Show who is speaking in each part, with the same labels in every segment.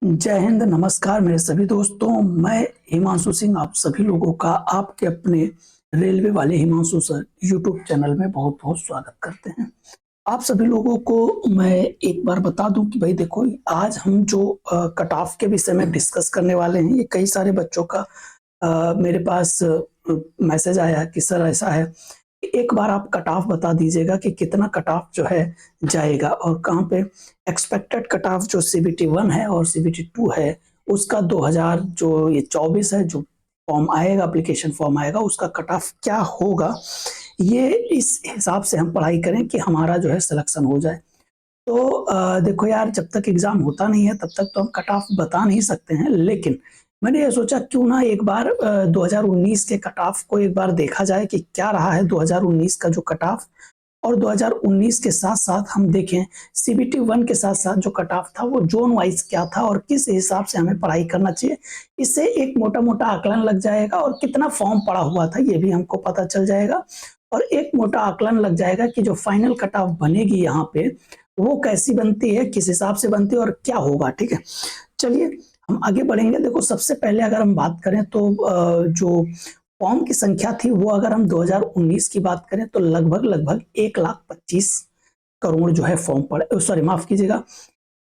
Speaker 1: जय हिंद, नमस्कार मेरे सभी दोस्तों। मैं हिमांशु सिंह आप सभी लोगों का आपके अपने रेलवे वाले हिमांशु सर यूट्यूब चैनल में बहुत-बहुत स्वागत करते हैं। आप सभी लोगों को मैं एक बार बता दूं कि भाई देखो, आज हम जो कट ऑफ के विषय में डिस्कस करने वाले हैं, ये कई सारे बच्चों का मेरे पास मैसेज आया कि सर ऐसा है, एक बार आप कट ऑफ बता दीजिएगा कि कितना कट ऑफ जो है जाएगा और कहाँ पे एक्सपेक्टेड कट ऑफ जो सीबीटी 1 है और सीबीटी 2 है, उसका 2000 जो ये 24 है, जो फॉर्म आएगा, एप्लीकेशन फॉर्म आएगा, उसका कट ऑफ क्या होगा, ये इस हिसाब से हम पढ़ाई करें कि हमारा जो है सिलेक्शन हो जाए। तो देखो यार, जब तक एग्ज़ाम होता नहीं है तब तक तो हम कट ऑफ बता नहीं सकते हैं, लेकिन मैंने ये सोचा क्यों ना एक बार 2019 के कट ऑफ को एक बार देखा जाए कि क्या रहा है 2019 का जो कट ऑफ, और 2019 के साथ-साथ हम देखें सीबीटी 1 के साथ-साथ जो कट ऑफ था वो ज़ोन वाइज़ क्या था और किस हिसाब से हमें पढ़ाई करना चाहिए। इससे एक मोटा-मोटा आकलन लग जाएगा और कितना फॉर्म पड़ा हुआ था ये भी हमको पता चल जाएगा, और एक मोटा आकलन लग जाएगा कि जो फाइनल कट ऑफ बनेगी यहाँ पे, वो कैसी बनती है, किस हिसाब से बनती है और क्या होगा, ठीक है? चलिए हम आगे बढ़ेंगे। देखो, सबसे पहले अगर हम बात करें तो जो फॉर्म की संख्या थी वो अगर हम 2019 की बात करें तो लगभग 1,25,00,000 करोड़ जो है फॉर्म पड़े, सॉरी माफ कीजिएगा,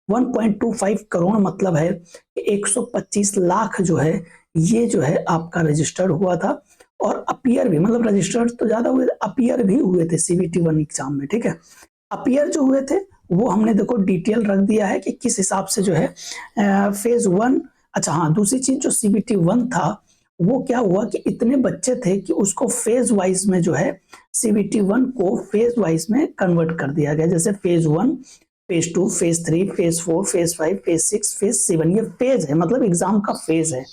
Speaker 1: 1.25 करोड़ मतलब है कि 125 लाख जो है, ये जो है आपका रजिस्टर्ड हुआ था, और अपीयर भी, मतलब रजिस्टर्ड तो ज्यादा हुए, अपीयर भी हुए थे सीबीटी 1 एग्जाम में, ठीक है? अपीयर जो हुए थे वो हमने देखो डिटेल रख दिया है कि किस हिसाब से जो है फेज 1। अच्छा हाँ, दूसरी चीज जो सीबीटी 1 था वो क्या हुआ कि इतने बच्चे थे कि उसको फेज वाइज में जो है सीबीटी 1 को फेज वाइज में कन्वर्ट कर दिया गया, जैसे phase 1, phase 2, phase 3, phase 4, phase 5, phase 6, phase 7, ये फेज है, मतलब एग्जाम का फेज है।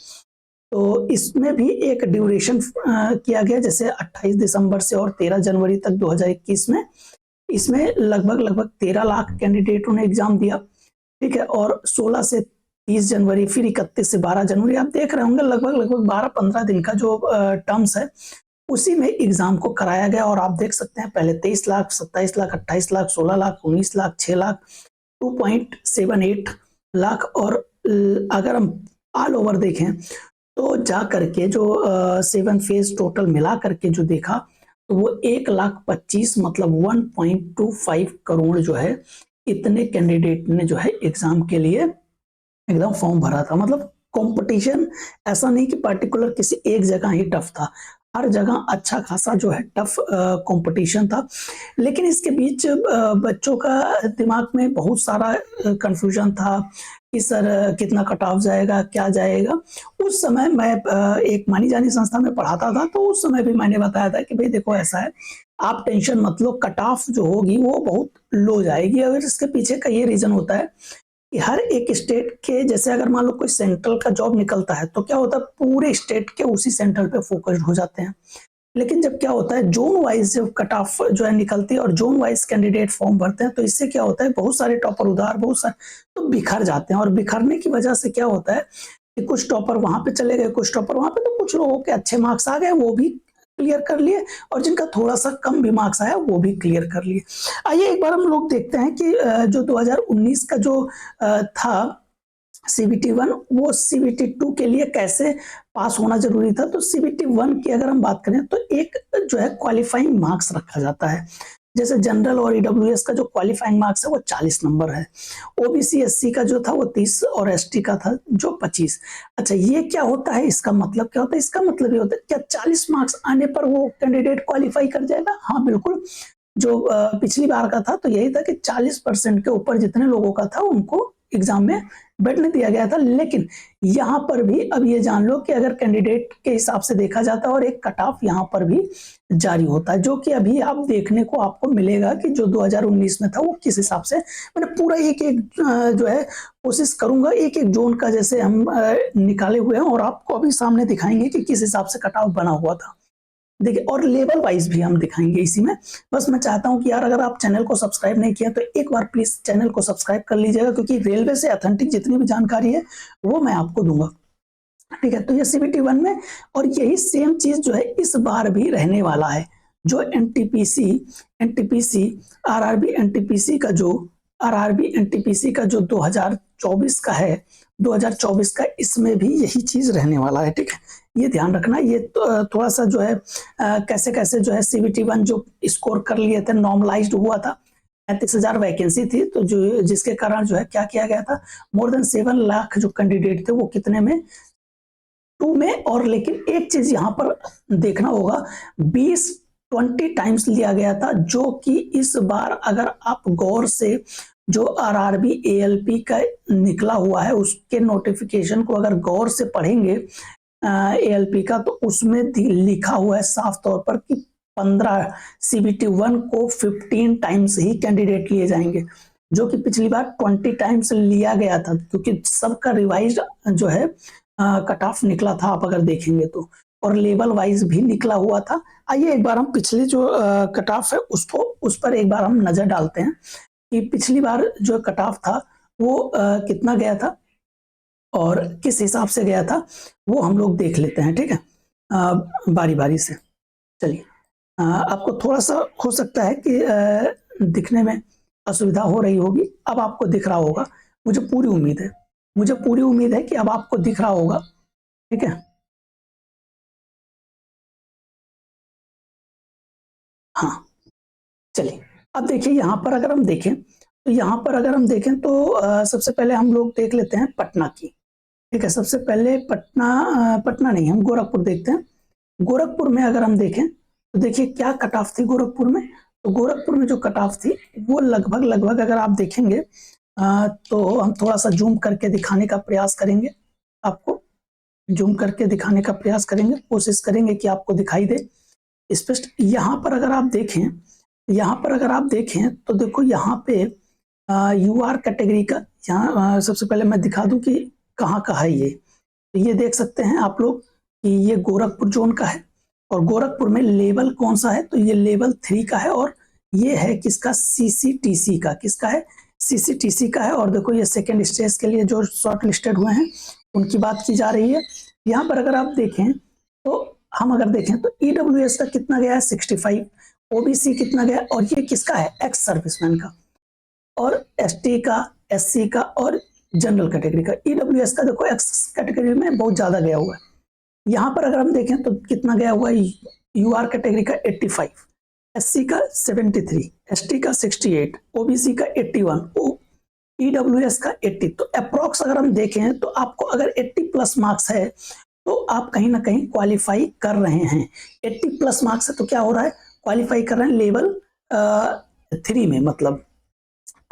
Speaker 1: तो इसमें भी एक ड्यूरेशन किया गया, जैसे 28 दिसंबर से और 13 जनवरी तक 2021 में, इसमें लगभग 13 लाख कैंडिडेटों ने एग्जाम दिया, ठीक है? और 16 से 30 जनवरी, फिर 31 से 12 जनवरी, आप देख रहे होंगे लगभग 12-15 दिन का जो टर्म्स है, उसी में एग्जाम को कराया गया। और आप देख सकते हैं पहले 23 लाख, 27 लाख, 28 लाख, 16 लाख, 19 लाख, 6 लाख, 2.78 लाख, और अगर हम ऑल ओवर देखें तो जा करके जो 7 फेज टोटल मिला करके जो देखा, तो वो 1,25,00,000 मतलब 1.25 करोड़ जो है, इतने कैंडिडेट ने जो है एग्जाम के लिए एकदम फॉर्म भरा था। मतलब कंपटीशन ऐसा नहीं कि पर्टिकुलर किसी एक जगह ही टफ था, हर जगह अच्छा खासा जो है टफ कंपटीशन था। लेकिन इसके बीच बच्चों का दिमाग में बहुत सारा कंफ्यूजन था कि सर कितना कट ऑफ जाएगा, क्या जाएगा। उस समय मैं एक मानी जानी संस्था में पढ़ाता था, तो उस समय भी मैंने बताया था कि भाई देखो ऐसा है, आप टेंशन मत लो, कट ऑफ जो होगी वो बहुत लो जाएगी। अगर इसके पीछे का ये रीजन होता है कि हर एक स्टेट के, जैसे अगर मान लो कोई सेंट्रल का जॉब निकलता है तो क्या होता है, पूरे स्टेट के उसी सेंट्रल पे फोकस्ड हो जाते हैं। लेकिन जब क्या होता है, जोन वाइज जब कट ऑफ जो है निकलती है और जोन वाइज कैंडिडेट फॉर्म भरते हैं, तो इससे क्या होता है, बहुत सारे टॉपर उधार, बहुत सारे तो बिखर जाते हैं, और बिखरने की वजह से क्या होता है कि कुछ टॉपर वहां पे चले गए, कुछ टॉपर वहां पे, तो कुछ लोगों के अच्छे मार्क्स आ गए, वो भी क्लियर कर लिए, और जिनका थोड़ा सा कम भी मार्क्स आया वो भी क्लियर कर लिए। आइए एक बार हम लोग देखते हैं कि जो 2019 का जो था सीबीटी 1, वो सीबीटी 2 के लिए कैसे पास होना जरूरी था। तो सीबीटी 1 की अगर हम बात करें तो एक जो है क्वालिफाइंग मार्क्स रखा जाता है, जैसे जनरल और ईडब्ल्यूएस का जो क्वालिफाइंग मार्क्स है वो 40 नंबर है, ओबीसी एससी का जो था वो 30 और एसटी का था जो 25। अच्छा, ये क्या होता है, इसका मतलब क्या होता है? इसका मतलब ये होता है क्या 40 मार्क्स आने पर वो कैंडिडेट क्वालिफाई कर जाएगा? हाँ बिल्कुल। जो पिछली बार का था तो यही था कि 40% के ऊपर जितने लोगों का था उनको एग्जाम में बैठने दिया गया था। लेकिन यहाँ पर भी अब ये जान लो कि अगर कैंडिडेट के हिसाब से देखा जाता है और एक कट ऑफ यहाँ पर भी जारी होता है, जो कि अभी आप देखने को आपको मिलेगा कि जो 2019 में था वो किस हिसाब से, मैंने पूरा एक एक जो है कोशिश करूंगा एक एक जोन का जैसे हम निकाले हुए हैं और आपको अभी सामने दिखाएंगे कि किस हिसाब से कट ऑफ बना हुआ था। देखिए, और लेवल वाइज भी हम दिखाएंगे इसी में। बस मैं चाहता हूं कि यार अगर आप चैनल को सब्सक्राइब नहीं किया तो एक बार प्लीज चैनल को सब्सक्राइब कर लीजिएगा, क्योंकि रेलवे से ऑथेंटिक जितनी भी जानकारी है वो मैं आपको दूंगा, ठीक है? तो ये सीबीटी 1 में, और यही सेम चीज जो है इस बार भी रहने वाला है। जो एनटीपीसी, आरआरबी एनटीपीसी का जो आरआरबी एनटीपीसी का जो 2024 का है, 2024 का, इसमें भी यही चीज रहने वाला है, ठीक है। ये ध्यान रखना। ये थोड़ा सा जो है कैसे कैसे जो है सीबीटी 1 जो स्कोर कर लिए थे, नॉर्मलाइज्ड हुआ था। 35,000 वैकेंसी थी, तो जो जिसके कारण जो है क्या किया गया था, मोर देन 7 लाख जो कैंडिडेट थे वो कितने में, 2 में। और लेकिन एक चीज यहाँ पर देखना होगा, 20 टाइम्स लिया गया था, जो कि इस बार अगर आप गौर से जो आरआरबी एएलपी का निकला हुआ है उसके नोटिफिकेशन को अगर गौर से पढ़ेंगे एएलपी का, तो उसमें लिखा हुआ है साफ तौर पर कि 15 सीबीटी 1 को 15 टाइम्स ही कैंडिडेट लिए जाएंगे, जो कि पिछली बार 20 टाइम्स लिया गया था, क्योंकि सबका रिवाइज जो है कट ऑफ निकला था, आप अगर देखेंगे तो, और लेवल वाइज भी निकला हुआ था। आइए एक बार हम पिछले जो कट ऑफ है उसको, उस पर एक बार हम नजर डालते हैं कि पिछली बार जो कट ऑफ था वो कितना गया था और किस हिसाब से गया था, वो हम लोग देख लेते हैं, ठीक है, बारी बारी से। चलिए, आपको थोड़ा सा हो सकता है कि दिखने में असुविधा हो रही होगी, अब आपको दिख रहा होगा, मुझे पूरी उम्मीद है, मुझे पूरी उम्मीद है कि अब आपको दिख रहा होगा, ठीक है। हाँ, चलिए, अब देखिए यहाँ पर अगर हम देखें, तो यहाँ पर अगर हम देखें तो सबसे पहले हम लोग देख लेते हैं पटना की, ठीक है। सबसे पहले पटना नहीं, हम गोरखपुर देखते हैं। गोरखपुर में अगर हम देखें तो देखिए क्या कट ऑफ थी गोरखपुर में। तो गोरखपुर में जो कट ऑफ थी वो लगभग लगभग अगर आप देखेंगे तो हम थोड़ा सा जूम करके दिखाने का प्रयास करेंगे, आपको जूम करके दिखाने का प्रयास करेंगे, कोशिश करेंगे कि आपको दिखाई दे स्पष्ट। यहाँ पर अगर आप देखें, यहाँ पर अगर आप देखें तो देखो यहाँ पे यूआर कैटेगरी का, यहाँ सबसे पहले मैं दिखा दूं कि कहाँ का है ये। ये देख सकते हैं आप लोग कि ये गोरखपुर जोन का है, और गोरखपुर में लेवल कौन सा है, तो ये लेवल 3 का है, और ये है किसका, सीसीटीसी का, किसका है, सीसीटीसी का है। और देखो ये सेकेंड स्टेज के लिए जो शॉर्ट लिस्टेड हुए हैं उनकी बात की जा रही है। यहाँ पर अगर आप देखें तो हम अगर देखें तो ईडब्ल्यूएस का कितना गया है, 65, ओबीसी कितना गया, और ये किसका है, एक्स सर्विसमैन का, और एसटी का, एससी का, और जनरल कैटेगरी का। ईडब्ल्यूएस का देखो एक्स कैटेगरी में बहुत ज्यादा गया हुआ है। यहाँ पर अगर हम देखें तो कितना गया हुआ है, यूआर कैटेगरी का 85, एससी का 73, एसटी का 68, ओबीसी का 81, ईडब्ल्यूएस का 80। तो अप्रोक्स अगर हम देखें तो आपको अगर 80 प्लस मार्क्स है तो आप कहीं ना कहीं क्वालिफाई कर रहे हैं। 80 प्लस मार्क्स है तो क्या हो रहा है, क्वालिफाई कर रहे हैं लेवल 3 में। मतलब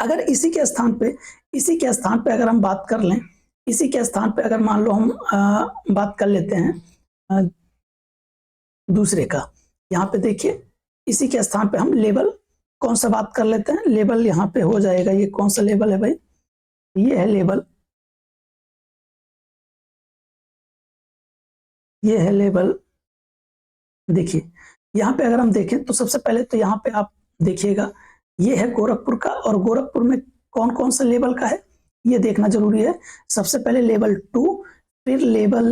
Speaker 1: अगर इसी के स्थान पे अगर हम बात कर लें, इसी के स्थान पे अगर मान लो हम बात कर लेते हैं दूसरे का, यहाँ पे देखिए इसी के स्थान पे हम लेवल कौन सा बात कर लेते हैं, लेवल यहाँ पे हो जाएगा, ये कौन सा लेवल है भाई, ये है लेवल, ये है लेवल। देखिए यहाँ पे अगर हम देखें तो सबसे पहले तो यहाँ पे आप देखिएगा ये है गोरखपुर का, और गोरखपुर में कौन कौन सा लेवल का है ये देखना जरूरी है। सबसे पहले लेवल 2, फिर लेवल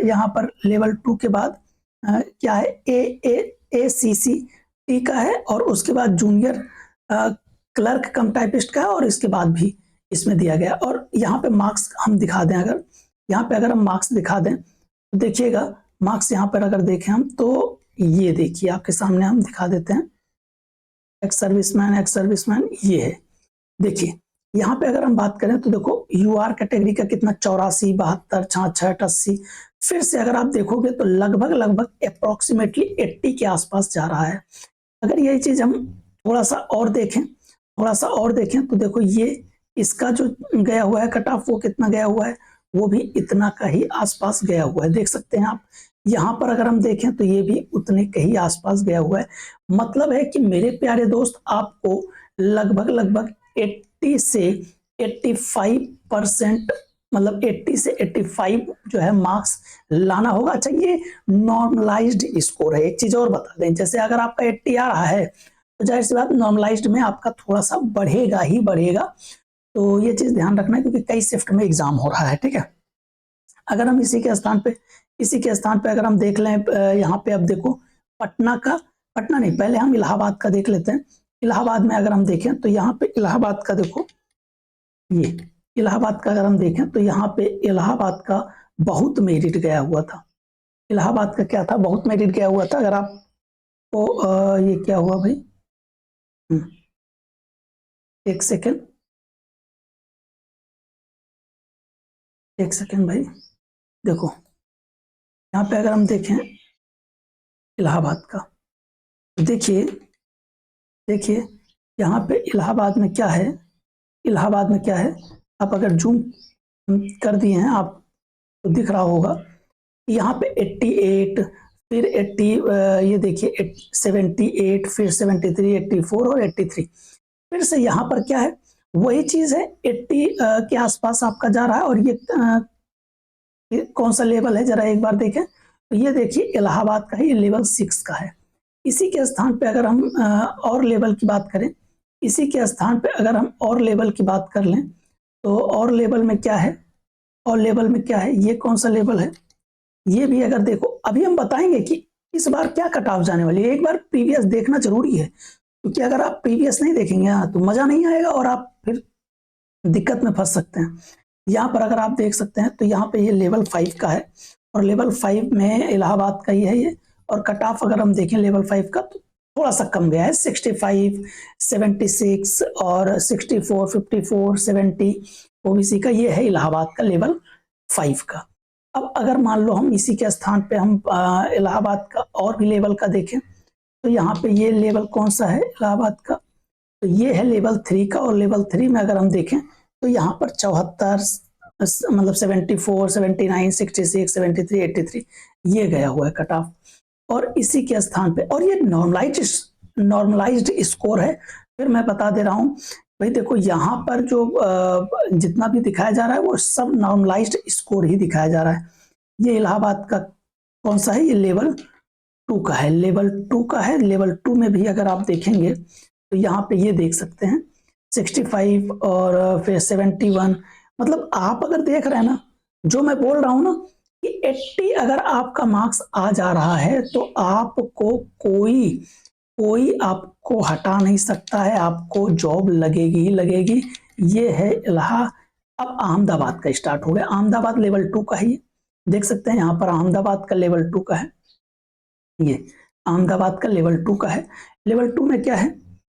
Speaker 1: यहाँ पर लेवल 2 के बाद क्या है, ACCT का है, और उसके बाद जूनियर क्लर्क कम टाइपिस्ट का है, और इसके बाद भी इसमें दिया गया। और यहाँ पे मार्क्स हम दिखा दें, अगर यहाँ पे अगर हम मार्क्स दिखा दें तो देखिएगा मार्क्स यहाँ पर अगर देखें हम तो ये देखिए आपके सामने हम दिखा देते हैं, एक्स सर्विसमैन ये है। देखिए यहाँ पे अगर हम बात करें तो देखो यूआर कैटेगरी का कितना, 84, 72, 66, 80। फिर से अगर आप देखोगे तो लगभग लगभग अप्रोक्सीमेटली 80 के आसपास जा रहा है। अगर यही चीज हम थोड़ा सा और देखें तो देखो ये इसका जो गया हुआ है कट ऑफ वो कितना गया हुआ है, वो भी इतना का ही आसपास गया हुआ है, देख सकते हैं आप। यहाँ पर अगर हम देखें तो ये भी उतने के ही आसपास गया हुआ है। मतलब है कि मेरे प्यारे दोस्त आपको लगभग लगभग 80 से 85%, मतलब 80 से 85 जो है मार्क्स लाना होगा। अच्छा ये नॉर्मलाइज्ड स्कोर है, एक चीज और बता दें, जैसे अगर आपका 80 आ रहा है तो जाहिर सी बात नॉर्मलाइज्ड में आपका थोड़ा सा बढ़ेगा ही बढ़ेगा। तो ये चीज ध्यान रखना है क्योंकि कई शिफ्ट में एग्जाम हो रहा है, ठीक है। अगर हम इसी के स्थान पे अगर हम देख लें यहाँ पे, अब देखो पटना नहीं, पहले हम इलाहाबाद का देख लेते हैं। इलाहाबाद में अगर हम देखें तो यहाँ पे इलाहाबाद का देखो, ये इलाहाबाद का अगर हम देखें तो यहाँ पे इलाहाबाद का बहुत मेरिट गया हुआ था। इलाहाबाद का क्या था, बहुत मेरिट गया हुआ था। अगर आपको ये क्या हुआ भाई, एक सेकेंड, एक सेकेंड भाई, देखो यहाँ पे अगर हम देखें इलाहाबाद का, तो देखिए देखिए यहाँ पे इलाहाबाद में क्या है, इलाहाबाद में क्या है, आप अगर जूम कर दिए हैं आप तो दिख रहा होगा, यहाँ पे 88, फिर 80, ये देखिए 78, फिर 73, 84 और 83, फिर से यहाँ पर क्या है, वही चीज है, 80 के आसपास आपका जा रहा है। और ये कौन सा लेवल है जरा एक बार देखें, तो ये देखिए इलाहाबाद का है, ये लेवल 6 का है। इसी के स्थान पे अगर हम और लेवल की बात करें, इसी के स्थान पे अगर हम और लेवल की बात कर लें, तो और लेवल में क्या है, और लेवल में क्या है, ये कौन सा लेवल है, ये भी अगर देखो, अभी हम बताएंगे कि इस बार क्या कट ऑफ जाने वाली है। एक बार प्रीवियस देखना जरूरी है, क्योंकि अगर आप प्रीवियस नहीं देखेंगे तो मजा नहीं आएगा और आप फिर दिक्कत में फंस सकते हैं। यहाँ पर अगर आप देख सकते हैं तो यहाँ पे ये लेवल 5 का है, और लेवल 5 में इलाहाबाद का ही है ये। और कट ऑफ अगर हम देखें लेवल 5 का तो थोड़ा सा कम गया है, 65, 76 और 64, 54, 70 ओबीसी का, ये है इलाहाबाद का लेवल 5 का। अब अगर मान लो हम इसी के स्थान पे हम इलाहाबाद का और भी लेवल का देखें, तो यहाँ पे ये लेवल कौन सा है इलाहाबाद का, तो ये है लेवल 3 का। और लेवल 3 में अगर हम देखें तो यहाँ पर 74, मतलब 74, 79, 66, 73, 83 ये गया हुआ है कट ऑफ। और इसी के स्थान पे, और ये नॉर्मलाइज्ड स्कोर है। फिर मैं बता दे रहा हूँ भाई, देखो यहाँ पर जो जितना भी दिखाया जा रहा है वो सब नॉर्मलाइज्ड स्कोर ही दिखाया जा रहा है। ये इलाहाबाद का कौन सा है, ये लेवल 2 का है, लेवल 2 का है। लेवल 2 में भी अगर आप देखेंगे तो यहाँ पे ये देख सकते हैं 65 और फिर 71, मतलब आप अगर देख रहे हैं ना, जो मैं बोल रहा हूँ ना कि 80 अगर आपका मार्क्स आ जा रहा है तो आपको कोई कोई आपको हटा नहीं सकता है, आपको जॉब लगेगी ही लगेगी। ये है अब अहमदाबाद का स्टार्ट हो गया। अहमदाबाद लेवल 2 का है, ये देख सकते हैं यहाँ पर अहमदाबाद का लेवल 2 का है, ये अहमदाबाद का लेवल 2 का है। लेवल 2 में क्या है,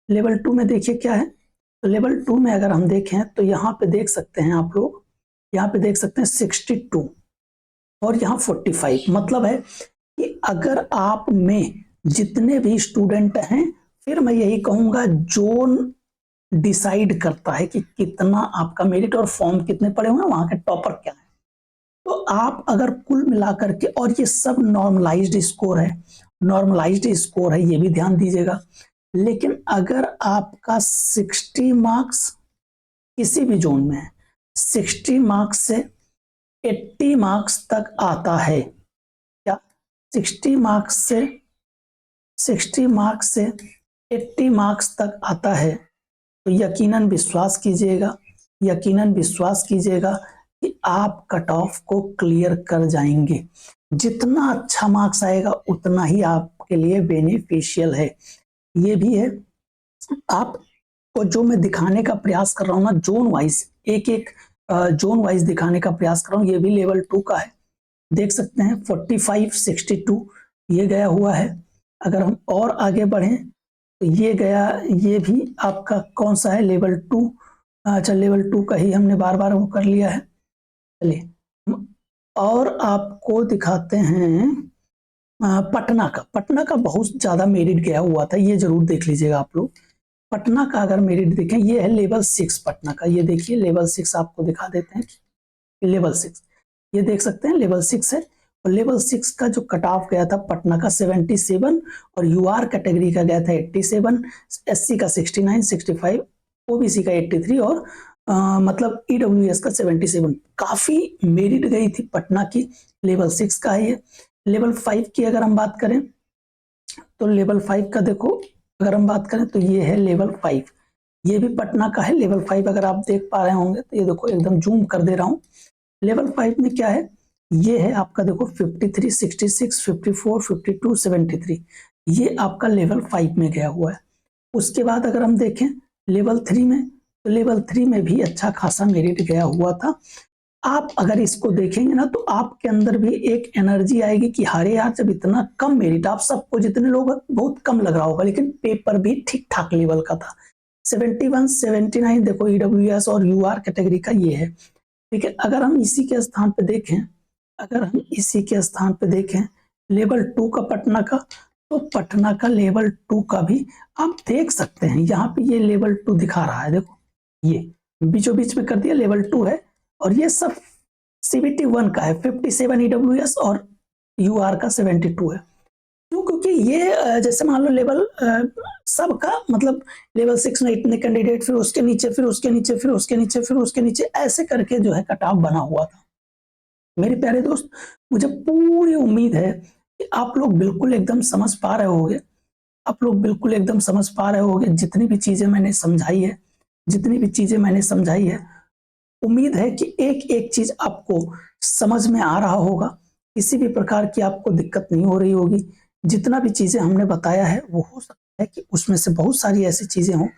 Speaker 1: लेवल 2 में देखिए क्या है, तो लेवल 2 में अगर हम देखें तो यहाँ पे देख सकते हैं आप लोग, यहाँ पे देख सकते हैं 62 और यहाँ 45, मतलब है कि अगर आप में जितने भी स्टूडेंट हैं, फिर मैं यही कहूंगा जोन डिसाइड करता है कि कितना आपका मेरिट और फॉर्म कितने पड़े हुए हैं, वहां के टॉपर क्या है। तो आप अगर कुल मिलाकर के, और ये सब नॉर्मलाइज्ड स्कोर है, नॉर्मलाइज्ड स्कोर है, ये भी ध्यान दीजिएगा। लेकिन अगर आपका 60 मार्क्स किसी भी जोन में है, 60 मार्क्स से 80 मार्क्स तक आता है, क्या 60 मार्क्स से 80 मार्क्स तक आता है, तो यकीनन विश्वास कीजिएगा, यकीनन विश्वास कीजिएगा कि आप कट ऑफ को क्लियर कर जाएंगे। जितना अच्छा मार्क्स आएगा उतना ही आपके लिए बेनिफिशियल है। ये भी है, आपको जो मैं दिखाने का प्रयास कर रहा हूँ ना, जोन वाइज, एक एक जोन वाइज दिखाने का प्रयास कर रहा हूँ। ये भी लेवल 2 का है, देख सकते हैं 45, 62 ये गया हुआ है। अगर हम और आगे बढ़ें तो ये गया, ये भी आपका कौन सा है, लेवल 2। अच्छा, लेवल 2 का ही हमने बार बार वो कर लिया है। चलिए और आपको दिखाते हैं पटना का बहुत ज्यादा मेरिट गया हुआ था, ये जरूर देख लीजिएगा आप लोग। पटना का अगर मेरिट देखें, ये है लेवल 6 पटना का, ये देखिए लेवल 6 आपको दिखा देते हैं, लेवल 6 ये देख सकते हैं लेवल 6 है। और लेवल 6 का जो कट ऑफ गया था पटना का 77, और यूआर कैटेगरी का गया था 87, एससी का 69, 65, ओबीसी का 83, और मतलब ईडब्ल्यूएस का 77। काफी मेरिट गई थी पटना की, लेवल 6 का है ये। लेवल 5 की अगर हम बात करें तो लेवल 5 का देखो, अगर हम बात करें तो ये है लेवल 5, ये भी पटना का है लेवल 5। अगर आप देख पा रहे होंगे तो ये देखो, एकदम जूम कर दे रहा हूँ। लेवल 5 में क्या है, ये है आपका देखो 53, 66, 54, 52, 73, ये आपका लेवल 5 में गया हुआ है। उसके बाद अगर हम देखें लेवल 3 में, तो लेवल 3 में भी अच्छा खासा मेरिट गया हुआ था। आप अगर इसको देखेंगे ना तो आपके अंदर भी एक एनर्जी आएगी कि अरे यार, जब इतना कम मेरिट, आप सबको जितने लोग बहुत कम लग रहा होगा, लेकिन पेपर भी ठीक ठाक लेवल का था। 71 79 देखो ईडब्ल्यूएस और यूआर कैटेगरी का ये है। ठीक है, अगर हम इसी के स्थान पे देखें, अगर हम इसी के स्थान पे देखें लेवल 2 का पटना का, तो पटना का लेवल 2 का भी आप देख सकते हैं, यहाँ पे ये लेवल 2 दिखा रहा है, देखो ये बीचों बीच में कर दिया लेवल 2 है, और ये सब सीबीटी 1 का है, 57 ईडब्ल्यूएस और यूआर का 72 है। क्यों? क्योंकि ये जैसे मान लो लेवल सबका मतलब लेवल 6 में इतने कैंडिडेट, फिर उसके नीचे, फिर उसके नीचे, फिर उसके नीचे, फिर उसके नीचे, ऐसे करके जो है कट ऑफ बना हुआ था। मेरे प्यारे दोस्त, मुझे पूरी उम्मीद है कि आप लोग बिल्कुल एकदम समझ पा रहे होगे, आप लोग बिल्कुल एकदम समझ पा रहे होगे जितनी भी चीजें मैंने समझाई है, जितनी भी चीजें मैंने समझाई है। उम्मीद है कि एक एक चीज आपको समझ में आ रहा होगा, किसी भी प्रकार की आपको दिक्कत नहीं हो रही होगी। जितना भी चीजें हमने बताया है वो हो सकता है कि उसमें से बहुत सारी ऐसी चीजें हों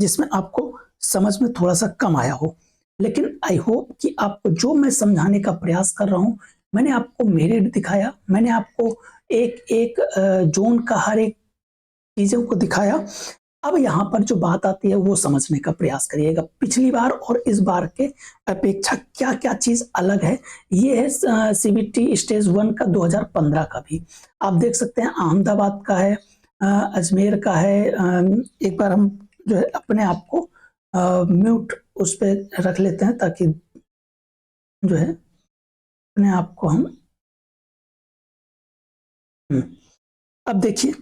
Speaker 1: जिसमें आपको समझ में थोड़ा सा कम आया हो, लेकिन आई होप कि आपको जो मैं समझाने का प्रयास कर रहा हूं, मैंने आपको मेरिट दिखाया, मैंने आपको एक एक जोन का हर एक चीजों को दिखाया। अब यहाँ पर जो बात आती है वो समझने का प्रयास करिएगा, पिछली बार और इस बार के अपेक्षा क्या क्या चीज अलग है। ये है सीबीटी स्टेज 1 का 2015 का भी आप देख सकते हैं, अहमदाबाद का है, अजमेर का है। एक बार हम जो है अपने आप को म्यूट उस पर रख लेते हैं ताकि जो है अपने आप को हम अब देखिए,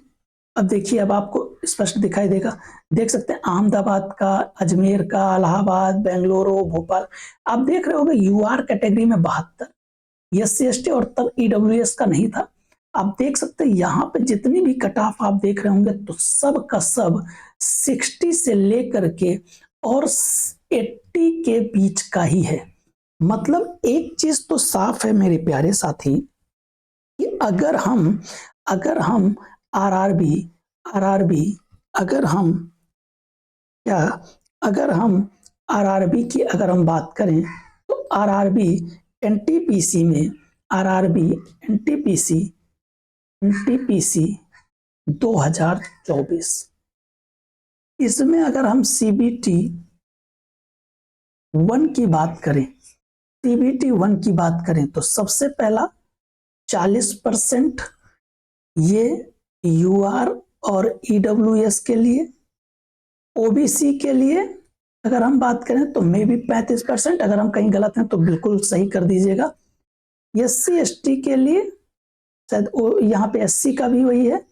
Speaker 1: अब देखिए, अब आपको स्पष्ट दिखाई देगा, देख सकते हैं अहमदाबाद का, अजमेर का, इलाहाबाद, बेंगलुरु, भोपाल। आप देख रहे होंगे यूआर कैटेगरी में 72, एससी एसटी और तब ईडब्ल्यूएस का नहीं था। आप देख सकते हैं यहाँ पे जितनी भी कट ऑफ आप देख रहे होंगे तो सब का सब 60 से लेकर के और 80 के बीच का ही है। मतलब एक चीज तो साफ है मेरे प्यारे साथी कि अगर हम आरआरबी आरआरबी अगर हम क्या अगर हम आरआरबी की अगर हम बात करें तो आरआरबी एनटीपीसी में, आरआरबी एनटीपीसी एनटीपीसी 2024, इसमें अगर हम सीबीटी 1 की बात करें, सीबीटी 1 की बात करें तो सबसे पहला 40% ये यूआर और ईडब्ल्यूएस के लिए, ओबीसी के लिए अगर हम बात करें तो मे बी 35%, अगर हम कहीं गलत हैं तो बिल्कुल सही कर दीजिएगा। एससी एसटी के लिए शायद यहाँ पे एससी का भी वही है,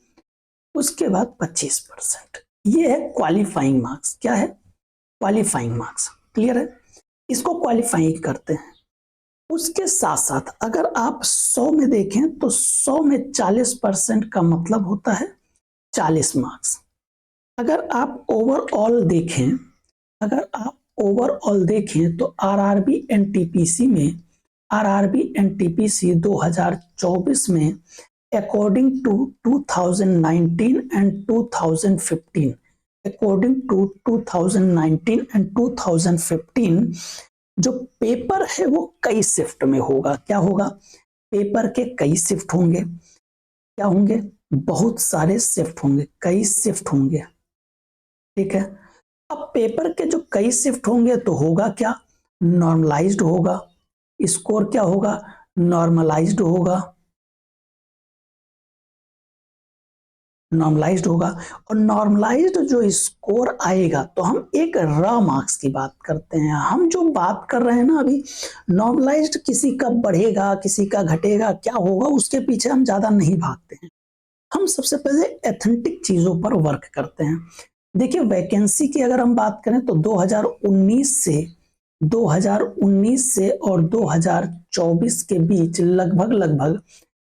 Speaker 1: उसके बाद 25%। ये है क्वालिफाइंग मार्क्स। क्या है? Qualifying marks. क्लियर है? इसको क्वालिफाइंग करते हैं। उसके साथ साथ अगर आप 100 में देखें तो 100 में 40% का मतलब होता है 40 मार्क्स। अगर आप ओवरऑल देखें, अगर आप ओवरऑल देखें तो आरआरबी एनटीपीसी में, आरआरबी एनटीपीसी 2024 में according to 2019 and 2015, according to 2019 and 2015 जो पेपर है वो कई शिफ्ट में होगा। क्या होगा? पेपर के कई शिफ्ट होंगे। क्या होंगे? बहुत सारे शिफ्ट होंगे, कई शिफ्ट होंगे। ठीक है, अब पेपर के जो कई शिफ्ट होंगे तो होगा क्या? नॉर्मलाइज्ड होगा। स्कोर क्या होगा? नॉर्मलाइज्ड होगा, नॉर्मलाइज्ड होगा। और नॉर्मलाइज्ड जो स्कोर आएगा तो हम एक रॉ मार्क्स की बात करते हैं। हम जो बात कर रहे हैं ना अभी, नॉर्मलाइज्ड किसी का बढ़ेगा, किसी का घटेगा, क्या होगा उसके पीछे हम ज्यादा नहीं भागते हैं। हम सबसे पहले एथेंटिक चीजों पर वर्क करते हैं। देखिए, वैकेंसी की अगर हम बात करें तो 2019 से और 2024 के बीच लगभग लगभग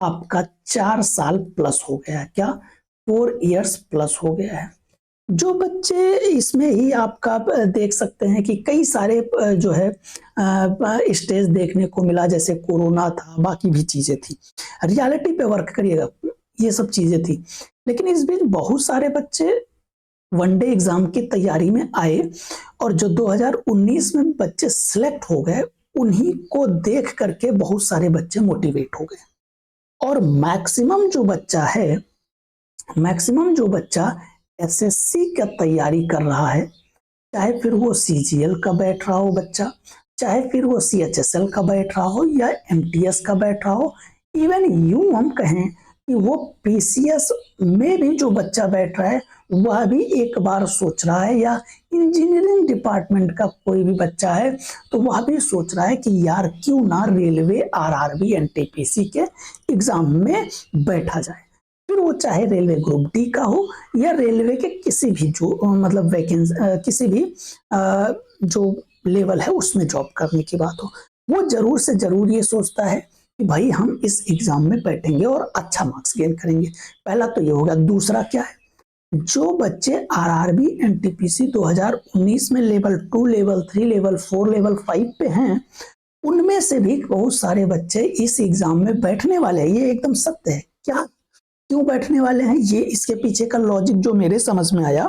Speaker 1: आपका 4 साल प्लस हो गया है। क्या? 4 इयर्स प्लस हो गया है। जो बच्चे इसमें ही आपका देख सकते हैं कि कई सारे जो है स्टेज देखने को मिला, जैसे कोरोना था, बाकी भी चीजें थी। रियलिटी पे वर्क करिएगा, ये सब चीजें थी। लेकिन इस बीच बहुत सारे बच्चे वनडे एग्जाम की तैयारी में आए और जो 2019 में बच्चे सिलेक्ट हो गए, उन्हीं को देख करके बहुत सारे बच्चे मोटिवेट हो गए। और मैक्सिमम जो बच्चा एसएससी का तैयारी कर रहा है, चाहे फिर वो सीजीएल का बैठ रहा हो बच्चा, चाहे फिर वो सीएचएसएल का बैठ रहा हो या एमटीएस का बैठ रहा हो, इवन यूं हम कहें कि वो पीसीएस में भी जो बच्चा बैठ रहा है वह भी एक बार सोच रहा है, या इंजीनियरिंग डिपार्टमेंट का कोई भी बच्चा है तो वह भी सोच रहा है कि यार क्यों ना रेलवे आरआरबी एनटीपीसी के एग्जाम में बैठा जाए। फिर वो चाहे रेलवे ग्रुप डी का हो या रेलवे के किसी भी जो मतलब वैकेंसी किसी भी जो लेवल है उसमें जॉब करने की बात हो, वो जरूर से जरूर ये सोचता है कि भाई हम इस एग्जाम में बैठेंगे और अच्छा मार्क्स गेन करेंगे। पहला तो ये होगा। दूसरा क्या है, जो बच्चे आरआरबी एनटीपीसी 2019 में लेवल 2, लेवल 3, लेवल 4, लेवल 5 पे हैं, उनमें से भी बहुत सारे बच्चे इस एग्जाम में बैठने वाले हैं। ये एकदम सत्य है। क्या क्यों बैठने वाले हैं, ये इसके पीछे का लॉजिक जो मेरे समझ में आया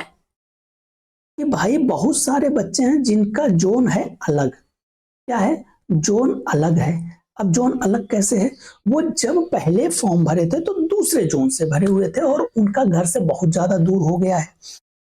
Speaker 1: कि भाई बहुत सारे बच्चे हैं जिनका जोन है अलग। क्या है? जोन अलग है। अब जोन अलग कैसे है? वो जब पहले फॉर्म भरे थे तो दूसरे जोन से भरे हुए थे और उनका घर से बहुत ज्यादा दूर हो गया है।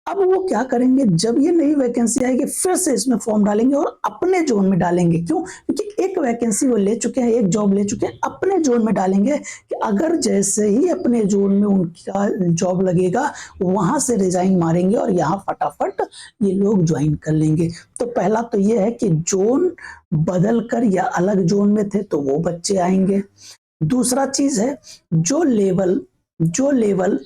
Speaker 1: अब वो क्या करेंगे, जब ये नई वैकेंसी आएगी फिर से इसमें फॉर्म डालेंगे और अपने जोन में डालेंगे। क्यों? क्योंकि एक वैकेंसी वो ले चुके हैं, एक जॉब ले चुके हैं, अपने जोन में डालेंगे कि अगर जैसे ही अपने जोन में उनका जॉब लगेगा वहां से रिजाइन मारेंगे और यहाँ फटाफट ये लोग ज्वाइन कर लेंगे। तो पहला तो ये है कि जोन बदल कर या अलग जोन में थे तो वो बच्चे आएंगे। दूसरा चीज है, जो लेवल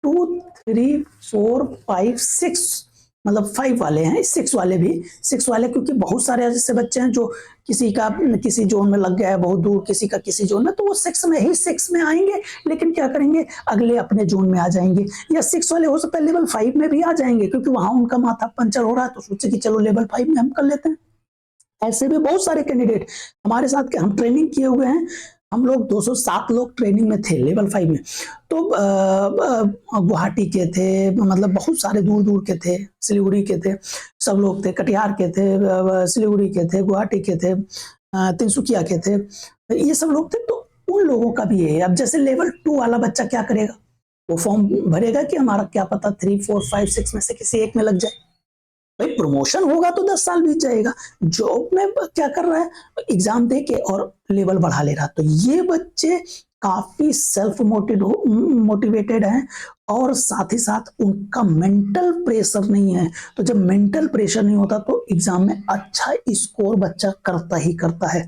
Speaker 1: 2, 3, 4, 5, 6 मतलब 5 वाले हैं, 6 वाले क्योंकि बहुत सारे ऐसे बच्चे हैं जो किसी का किसी जोन में लग गया है बहुत दूर, किसी का किसी जोन में, तो वो 6 में आएंगे। लेकिन क्या करेंगे, अगले अपने जोन में आ जाएंगे। या 6 वाले हो सकता है लेवल 5 में भी आ जाएंगे क्योंकि वहां उनका माथा पंचर हो रहा है तो सोचे कि चलो लेवल 5 में हम कर लेते हैं। ऐसे भी बहुत सारे कैंडिडेट हमारे साथ के हम ट्रेनिंग किए हुए हैं। हम लोग 207 लोग ट्रेनिंग में थे लेवल 5 में। तो गुवाहाटी के थे, मतलब बहुत सारे दूर दूर के थे, सिलीगुड़ी के थे, सब लोग थे, कटिहार के थे, सिलीगुड़ी के थे, गुवाहाटी के थे, तिनसुकिया के थे, ये सब लोग थे। तो उन लोगों का भी है। अब जैसे लेवल 2 वाला बच्चा क्या करेगा, वो फॉर्म भरेगा कि हमारा क्या पता 3, 4, 5, 6 में से किसी एक में लग जाए। भाई प्रमोशन होगा तो 10 साल बीत जाएगा। जॉब में क्या कर रहा है, एग्जाम दे के और लेवल बढ़ा ले रहा। तो ये बच्चे काफी सेल्फ मोटिवेटेड हैं और साथ ही साथ उनका मेंटल प्रेशर नहीं है। तो जब मेंटल प्रेशर नहीं होता तो एग्जाम में अच्छा स्कोर बच्चा करता ही करता है।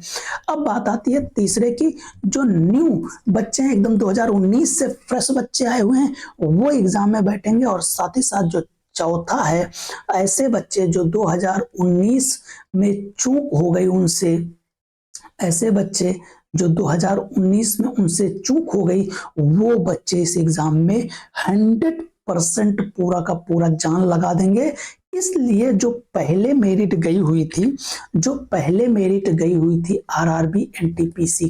Speaker 1: अब बात आती है तीसरे की, जो न्यू बच्चे हैं एकदम 2019 से फ्रेश बच्चे आए हुए हैं, वो एग्जाम में बैठेंगे। और साथ ही साथ जो चौथा है, ऐसे बच्चे जो 2019 में चूक हो गई उनसे, ऐसे बच्चे जो 2019 में उनसे चूक हो गई, वो बच्चे इस एग्जाम में 100% पूरा का पूरा जान लगा देंगे। इसलिए जो पहले मेरिट गई हुई थी आरआरबी एनटीपीसी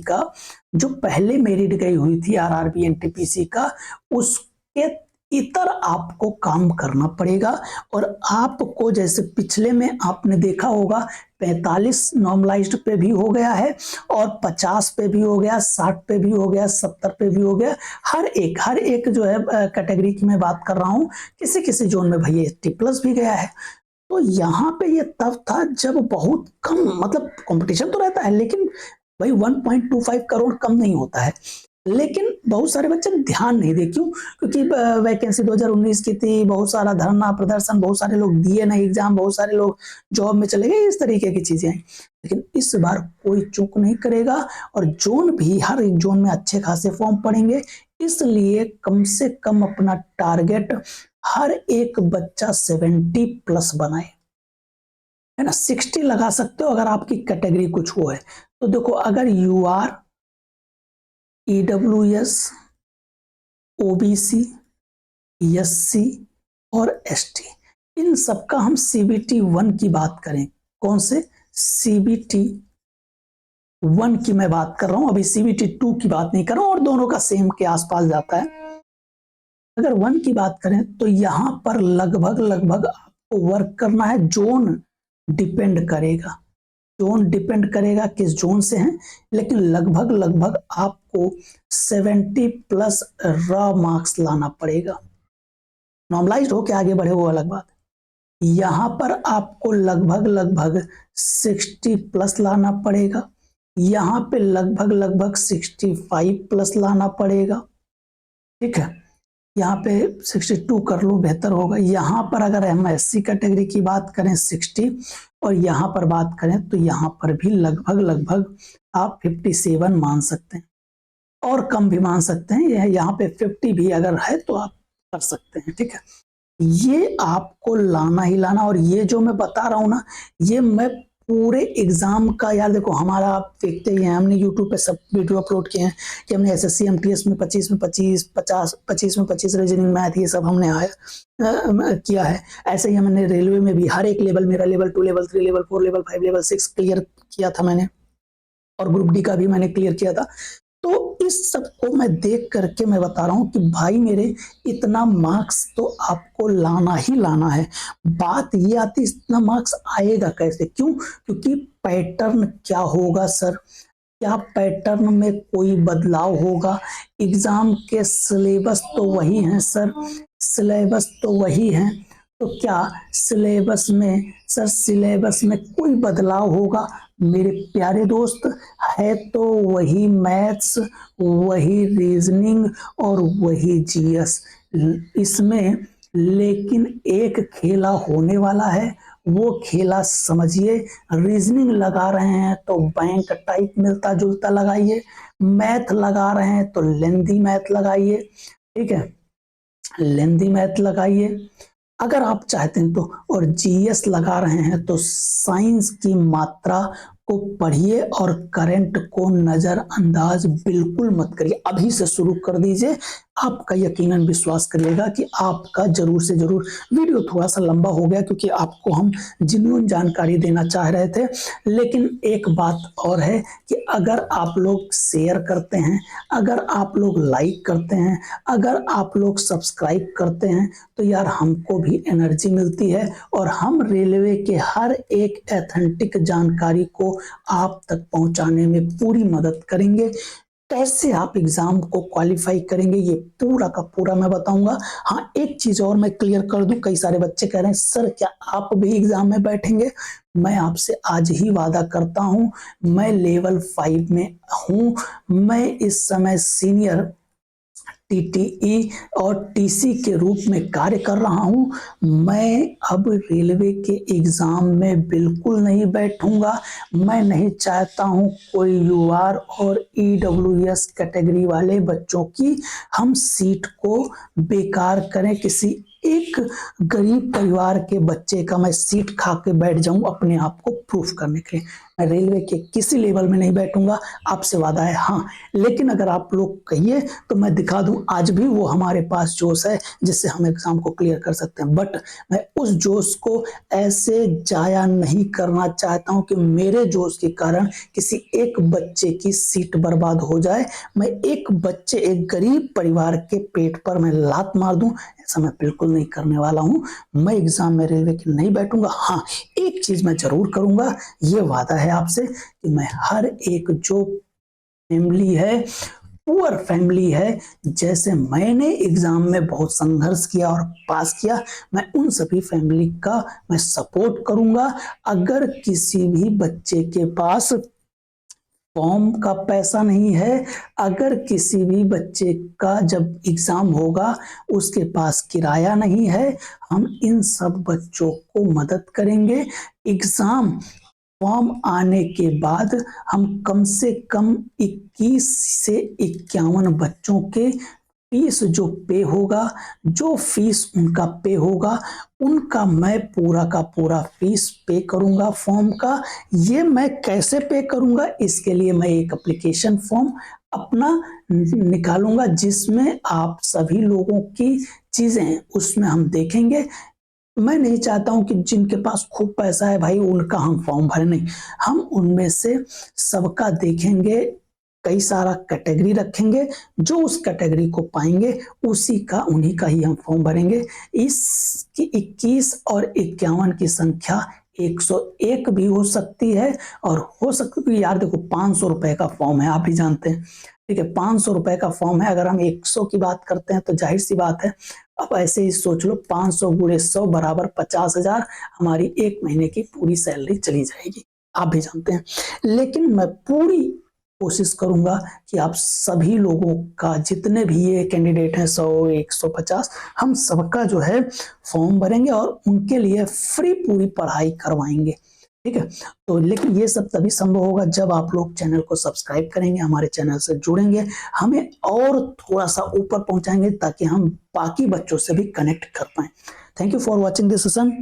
Speaker 1: का, उसके इतर आपको काम करना पड़ेगा। और आपको जैसे पिछले में आपने देखा होगा 45 नॉर्मलाइज्ड पे भी हो गया है और 50 पे भी हो गया, 60 पे भी हो गया, 70 पे भी हो गया। हर एक जो है कैटेगरी की मैं बात कर रहा हूँ, किसी किसी जोन में भैया 80+ भी गया है। तो यहाँ पे ये तब था जब बहुत कम, मतलब कंपटीशन तो रहता है लेकिन भाई 1.25 करोड़ कम नहीं होता है। लेकिन बहुत सारे बच्चे ध्यान नहीं दे। क्यों? क्योंकि वैकेंसी 2019 की थी, बहुत सारा धरना प्रदर्शन, बहुत सारे लोग दिए नहीं एग्जाम, बहुत सारे लोग जॉब में चले गए, इस तरीके की चीजें आई। लेकिन इस बार कोई चूक नहीं करेगा और जोन भी, हर एक जोन में अच्छे खासे फॉर्म पड़ेंगे। इसलिए कम से कम अपना टारगेट हर एक बच्चा 70+ बनाए, है ना। 60 लगा सकते हो अगर आपकी कैटेगरी कुछ वो है। तो देखो, अगर you are EWS, OBC, SC और एसटी, इन सबका हम सीबीटी 1 की बात करें। कौन से? सीबीटी 1 की मैं बात कर रहा हूं, अभी सीबीटी 2 की बात नहीं कर रहा हूं, और दोनों का सेम के आसपास जाता है। अगर 1 की बात करें तो यहाँ पर लगभग लगभग आपको वर्क करना है, जोन डिपेंड करेगा, जोन डिपेंड करेगा किस जोन से हैं, लेकिन लगभग लगभग आपको 70 प्लस रॉ मार्क्स लाना पड़ेगा। नॉर्मलाइज्ड हो के आगे बढ़े वो अलग बात। यहाँ पर आपको लगभग लगभग 60 प्लस लाना पड़ेगा, यहाँ पे लगभग लगभग 65 प्लस लाना पड़ेगा, ठीक है। यहाँ पे 62 कर लो बेहतर होगा। यहाँ पर अगर हम एससी कैटेगरी की बात करें 60 और यहाँ पर बात करें तो यहाँ पर भी लगभग लगभग आप 57 मान सकते हैं और कम भी मान सकते हैं। यह यहाँ पे 50 भी अगर है तो आप कर सकते हैं, ठीक है। ये आपको लाना ही लाना, और ये जो मैं बता रहा हूं ना, ये मैं पूरे एग्जाम का, यार देखो हमारा आप देखते ही हैं, हमने यूट्यूब पे सब वीडियो अपलोड किए हैं कि हमने एसएससी एमटीएस में 25 में 25, 50 25 में 25 रीजनिंग मैथ ये सब हमने किया है। ऐसे ही हमने रेलवे में भी हर एक लेवल, मेरा level 2 level 3 level 4 level 5 level 6 clear किया था मैंने, और ग्रुप डी का भी मैंने क्लियर किया था। तो इस सब को मैं देख करके मैं बता रहा हूं कि भाई मेरे इतना मार्क्स तो आपको लाना ही लाना है। बात ये आती इतना मार्क्स आएगा कैसे, क्यों? क्योंकि पैटर्न क्या होगा सर, क्या पैटर्न में कोई बदलाव होगा? एग्जाम के सिलेबस तो वही हैं सर, सिलेबस तो वही हैं, तो क्या सिलेबस में सर, सिलेबस में कोई बदलाव होगा? मेरे प्यारे दोस्त, है तो वही मैथ्स, वही रीजनिंग और वही जीएस इसमें, लेकिन एक खेला होने वाला है। वो खेला समझिए, रीजनिंग लगा रहे हैं तो बैंक टाइप मिलता जुलता लगाइए, मैथ लगा रहे हैं तो लेंदी मैथ लगाइए, ठीक है, लेंदी मैथ लगाइए अगर आप चाहते हैं तो, और जीएस लगा रहे हैं तो साइंस की मात्रा को पढ़िए और करंट को नजरअंदाज बिल्कुल मत करिए, अभी से शुरू कर दीजिए। आपका यकीनन विश्वास करिएगा कि आपका जरूर से जरूर। वीडियो थोड़ा सा लंबा हो गया क्योंकि आपको हम जेन्युइन जानकारी देना चाह रहे थे, लेकिन एक बात और है कि अगर आप लोग शेयर करते हैं, अगर आप लोग लाइक करते हैं, अगर आप लोग सब्सक्राइब करते हैं तो यार हमको भी एनर्जी मिलती है, और हम रेलवे के हर एक एथेंटिक जानकारी को आप तक पहुंचाने में पूरी मदद करेंगे। कैसे आप एग्जाम को क्वालिफाई करेंगे ये पूरा का पूरा मैं बताऊंगा। हाँ, एक चीज और मैं क्लियर कर दूं, कई सारे बच्चे कह रहे हैं सर क्या आप भी एग्जाम में बैठेंगे? मैं आपसे आज ही वादा करता हूं, मैं लेवल 5 में हूं, मैं इस समय सीनियर टीटीई और टीसी के रूप में कार्य कर रहा हूं। मैं अब रेलवे के एग्जाम में बिल्कुल नहीं बैठूंगा। मैं नहीं चाहता हूं कोई यूआर और ईडब्ल्यूएस कैटेगरी वाले बच्चों की हम सीट को बेकार करें, किसी एक गरीब परिवार के बच्चे का मैं सीट खा के बैठ जाऊं अपने आप को प्रूफ करने के लिए। मैं रेलवे के किसी लेवल में नहीं बैठूंगा, आपसे वादा है। हाँ, लेकिन अगर आप लोग कहिए तो मैं दिखा दूं आज भी वो हमारे पास जोश है जिससे हम एग्जाम को क्लियर कर सकते हैं, बट मैं उस जोश को ऐसे जाया नहीं करना चाहता हूं कि मेरे जोश के कारण किसी एक बच्चे की सीट बर्बाद हो जाए, मैं एक बच्चे, एक गरीब परिवार के पेट पर मैं लात मार दूं, ऐसा मैं बिल्कुल नहीं करने वाला हूं। मैं एग्जाम में रेलवे की नहीं बैठूंगा। हाँ, एक चीज मैं जरूर करूंगा, ये वादा है आपसे कि मैं हर एक जो फैमिली है, पुअर फैमिली है, जैसे मैंने एग्जाम में बहुत संघर्ष किया और पास किया, मैं उन सभी फैमिली का मैं सपोर्ट करूंगा। अगर किसी भी बच्चे के पास फॉर्म का पैसा नहीं है, अगर किसी भी बच्चे का जब एग्जाम होगा उसके पास किराया नहीं है, हम इन सब बच्चों को मदद करेंगे। एग्जाम फॉर्म आने के बाद हम कम से कम 21 से 51 बच्चों के फीस जो पे होगा, जो फीस उनका पे होगा, उनका मैं पूरा का पूरा फीस पे करूंगा फॉर्म का। ये मैं कैसे पे करूंगा, इसके लिए मैं एक एप्लीकेशन फॉर्म अपना निकालूंगा जिसमें आप सभी लोगों की चीजें उसमें हम देखेंगे। मैं नहीं चाहता हूं कि जिनके पास खूब पैसा है भाई उनका हम फॉर्म भरे, नहीं, हम उनमें से सबका देखेंगे कई सारा कैटेगरी रखेंगे, जो उस कैटेगरी को पाएंगे उन्हीं का ही हम फॉर्म भरेंगे। इसकी 21 और 51 की संख्या 101 भी हो सकती है और हो सकती है। यार देखो 500 रुपए का फॉर्म है, आप भी जानते हैं, ठीक है, 500 रुपए का फॉर्म है। अगर हम 100 की बात करते हैं तो जाहिर सी बात है, अब ऐसे ही सोच लो 500 गुणे 100 बराबर 50,000, हमारी एक महीने की पूरी सैलरी चली जाएगी, आप भी जानते हैं। लेकिन मैं पूरी कोशिश करूंगा कि आप सभी लोगों का, जितने भी ये कैंडिडेट हैं 100 150, हम सबका जो है फॉर्म भरेंगे और उनके लिए फ्री पूरी पढ़ाई करवाएंगे, ठीक है। तो लेकिन ये सब तभी संभव होगा जब आप लोग चैनल को सब्सक्राइब करेंगे, हमारे चैनल से जुड़ेंगे, हमें और थोड़ा सा ऊपर पहुंचाएंगे ताकि हम बाकी बच्चों से भी कनेक्ट कर पाए। Thank you for watching this session.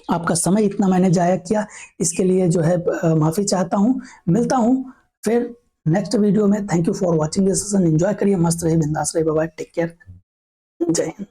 Speaker 1: आपका समय इतना मैंने जाया किया, इसके लिए जो है माफी चाहता हूँ। मिलता हूँ फिर नेक्स्ट वीडियो में। Thank you for watching this session. Enjoy करिए, मस्त रहिए, बिंदास रहिए, बाय बाय, टेक केयर, जय हिंद।